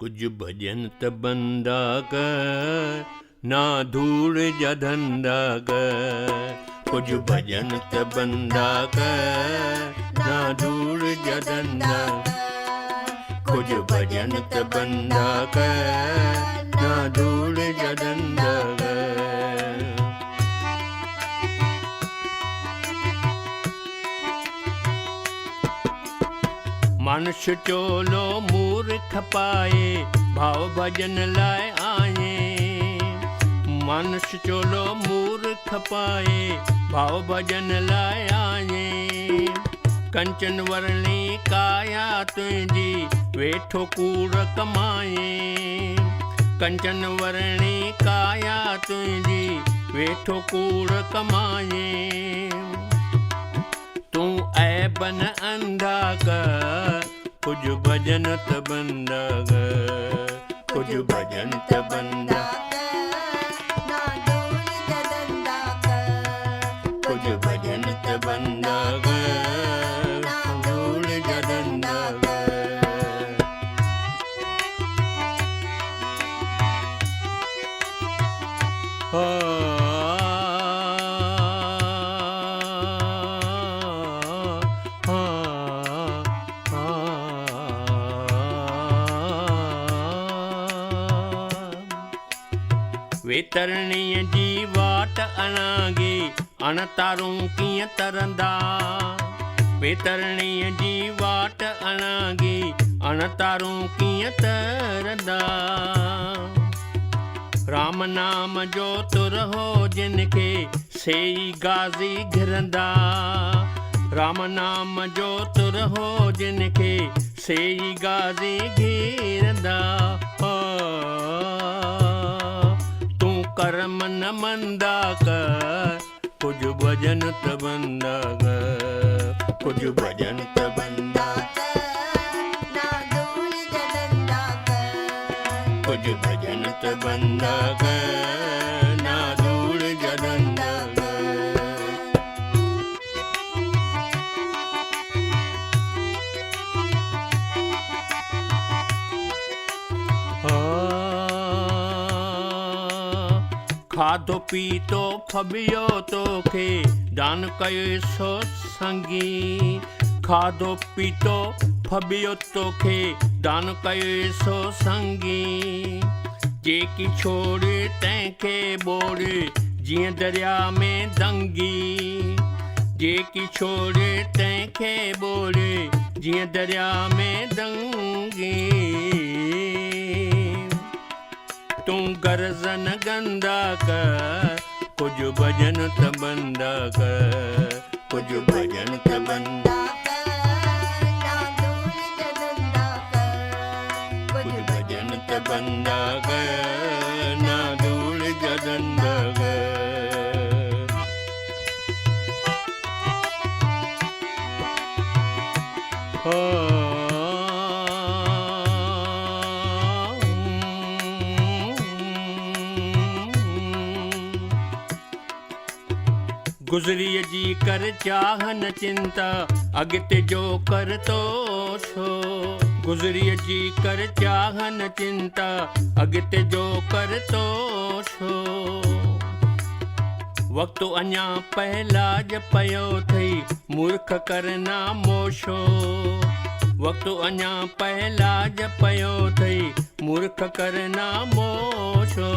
कुछ भजन त बंदा कर, ना धूड़ जा धंधा कर। कुछ भजन त बंदा कर, ना धूड़ जा धंधा। कुछ भजन त बंदा कर, ना धूड़ जा धंधा कर। मनुष्य चोलो मूर्ख पाए, भाव भजन लाए आए। मनुष्य चोलो मूर्ख पाए, भाव भजन लाए आए। कंचन वर्णी काया तुझी, वेठो कूड़ कमाए। कंचन वर्णी काया तुझी, वेठो कूड़ कमाए। तू ऐबन अंधा कर, कुछ भजन त बंदा कर। कुछ भजन त बंदा कर, ना धूड़ जा धंधा कर। कुछ भजन त बंदा कर, ना धूड़ जा धंधा कर। वे तरणीअ जी वाट अणागे, अणतारूं कीअं तरंदा। वे तरणीअ जी वाट अणागे, अणतारूं कीअं तरंदा। राम नाम जो तुर हो जिनखे, सेई गाज़ी घिरंदा। राम नाम जो तुर हो जिनखे, सेई गाज़ी घिरंदा। कर्म न मंदा कर, कुछ भजन त बंदा कर। कुछ भजन त बंदा कर, ना धूड़ जा धंधा कर। कुछ भजन त बंदा कर, ना धूड़ जा धंधा कर। खाधो पीतो फबियो तोखे, दान कयो सो संगी। खाधो पीतो फबियो तोखे, दान कयो सो संगी। जेकी छोड़ तंहिंखे ॿोड़, जीअं दरिया में दंगी। जेकी छोड़ तंहिंखे ॿोड़, जीअं दरिया में दंगी। तू गर्ज़ न गंदा कर, कुछ भजन त बंदा कर। कुछ भजन त बंदा कर, ना धूड़ जा धंधा कर। कुछ भजन त बंदा कर, ना धूड़ जा धंधा कर। गुज़रीअ जी कर चाह न चिंता, अॻिते जो कर तो छो। गुज़रीअ जी कर चाह न चिंता, अॻिते जो कर तो छो। वक़्तु अञा पहलाज पयो थई, मूर्ख करना मोशो। वक़्तु अञा पहलाज पयो थई, मूर्ख करना मोशो।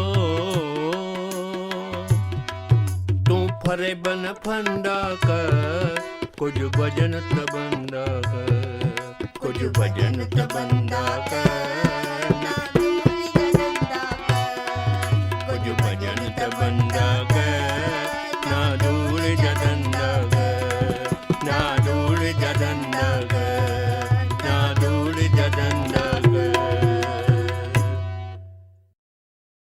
फरे बन फंदा कर, कुछ भजन त बंदा कर। कुछ भजन त बंदा कर, ना धूड़ जा धंधा कर। कुछ भजन त बंदा कर, ना धूड़ जा धंधा कर। ना धूड़ जा धंधा कर।